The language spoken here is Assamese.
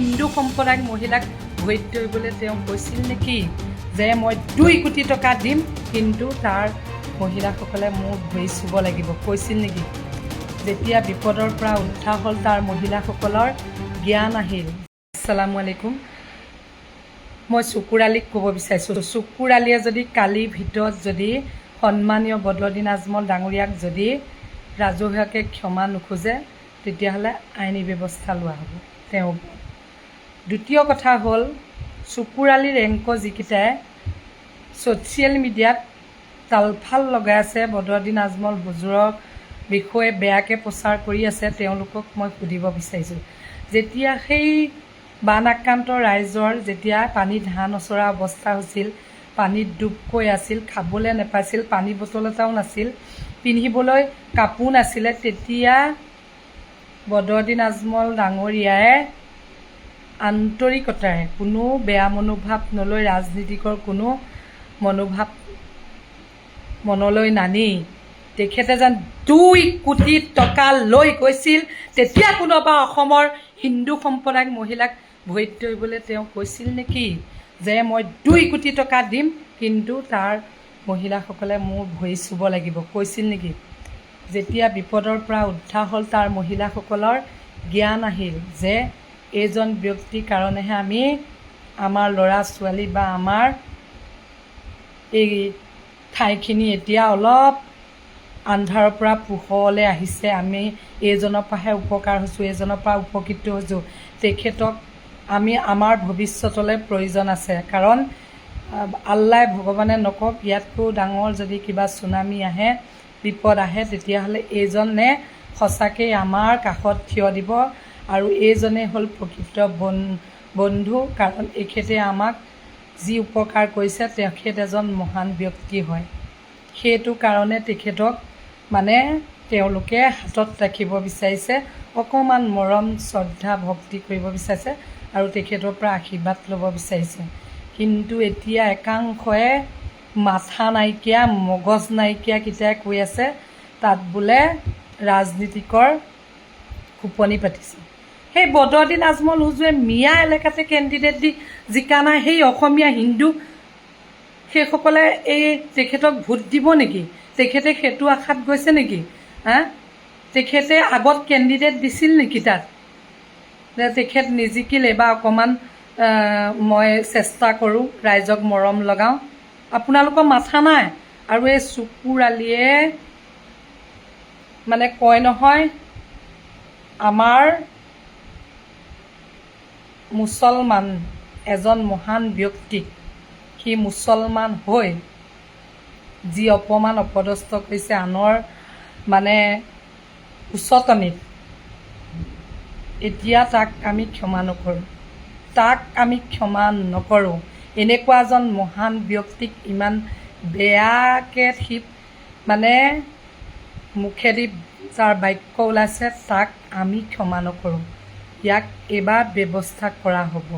হিন্দু সম্প্ৰদায়ক মহিলাক ভৰিত ধৰিবলৈ তেওঁ কৈছিল নেকি যে মই 2 কোটি টকা দিম কিন্তু তাৰ মহিলাসকলে মোক ভৰি চুব লাগিব, কৈছিল নেকি? যেতিয়া বিপদৰ পৰা উদ্ধাৰ হ'ল তাৰ মহিলাসকলৰ জ্ঞান আহিল। আসসালামু আলাইকুম। মই চকুৰ আলীক ক'ব বিচাৰিছোঁ, চকুৰ আলীয়ে যদি কালিৰ ভিতৰত যদি সন্মানীয় বদৰুদ্দিন আজমল ডাঙৰীয়াক যদি ৰাজহুৱাকৈ ক্ষমা নোখোজে তেতিয়াহ'লে আইনী ব্যৱস্থা লোৱা হ'ব তেওঁ। দ্বিতীয় কথা হ'ল চকুৰ আলীৰ এংকৰ যিকেইটাই ছ'চিয়েল মিডিয়াত তালফাল লগাই আছে, বদৰুদ্দিন আজমল হুজুৰৰ বিষয়ে বেয়াকৈ প্ৰচাৰ কৰি আছে, তেওঁলোকক মই সুধিব বিচাৰিছোঁ, যেতিয়া সেই বান আক্ৰান্ত ৰাইজৰ যেতিয়া পানীত ধান অচৰা অৱস্থা হৈছিল, পানীত ডুবকৈ আছিল, খাবলৈ নাপাইছিল, পানী বটল এটাও নাছিল, পিন্ধিবলৈ কাপোৰ নাছিলে, তেতিয়া বদৰুদ্দিন আজমল ডাঙৰীয়াই আন্তৰিকতাৰে কোনো বেয়া মনোভাৱ নলৈ, ৰাজনীতিকৰ কোনো মনোভাৱ মনলৈ নানি তেখেতে যেন 2 কোটি টকা লৈ গৈছিল, তেতিয়া কোনোবা অসমৰ হিন্দু সম্প্ৰদায়ক মহিলাক ভৰিত ধৰিবলৈ তেওঁ কৈছিল নেকি যে মই 2 কোটি টকা দিম কিন্তু তাৰ মহিলাসকলে মোৰ ভৰি চুব লাগিব, কৈছিল নেকি? যেতিয়া বিপদৰ পৰা উদ্ধাৰ হ'ল তাৰ মহিলাসকলৰ জ্ঞান আহিল যে এইজন ব্যক্তিৰ কাৰণেহে আমি আমাৰ ল'ৰা ছোৱালী বা আমাৰ এই ঠাইখিনি এতিয়া অলপ আন্ধাৰৰ পৰা পোহৰলৈ আহিছে, আমি এইজনৰ পৰাহে উপকাৰ হৈছোঁ, এইজনৰ পৰা উপকৃত হৈছোঁ, তেখেতক আমি আমাৰ ভৱিষ্যতলৈ প্ৰয়োজন আছে। কাৰণ আল্লাই ভগৱানে নকওক ইয়াতকৈ ডাঙৰ যদি কিবা চুনামি আহে, বিপদ আহে, তেতিয়াহ'লে এইজনে সঁচাকৈ আমাৰ কাষত থিয় দিব আৰু এইজনে হ'ল প্ৰকৃত বন্ধু। কাৰণ এখেতে আমাক যি উপকাৰ কৰিছে তেখেত এজন মহান ব্যক্তি হয়, সেইটো কাৰণে তেখেতক তেওঁলোকে হাতত ৰাখিব বিচাৰিছে, অকণমান মৰম শ্ৰদ্ধা ভক্তি কৰিব বিচাৰিছে আৰু তেখেতৰ পৰা আশীৰ্বাদ ল'ব বিচাৰিছে। কিন্তু এতিয়া একাংশই মাথা নাইকিয়া মগজ নাইকিয়াকেইটাই কৈ আছে তাত বোলে ৰাজনীতিকৰ খোপনি পাতিছে। সেই বদৰুদ্দিন আজমল হুজুৰে মিয়া এলেকাতে কেণ্ডিডেট দি জিকা নাই, সেই অসমীয়া হিন্দু সেইসকলে তেখেতক ভোট দিব নেকি? তেখেতে সেইটো আশাত গৈছে নেকি? তেখেতে আগত কেণ্ডিডেট দিছিল নেকি তাত যে তেখেত নিজিকিল, এইবাৰ অকণমান মই চেষ্টা কৰোঁ, ৰাইজক মৰম লগাওঁ? আপোনালোকৰ মাথা নাই। আৰু এই চকুৰ আলীয়ে কয় নহয়, আমাৰ মুছলমান এজন মহান ব্যক্তিক সি মুছলমান হৈ যি অপমান অপদস্থ কৰিছে আনৰ উচতনিত, এতিয়া তাক আমি ক্ষমা নকৰোঁ, এনেকুৱা এজন মহান ব্যক্তিক ইমান বেয়াকৈ সি মুখেদি যাৰ বাক্য ওলাইছে তাক আমি ক্ষমা নকৰোঁ, ইয়াক এইবাৰ ব্যৱস্থা কৰা হ'ব।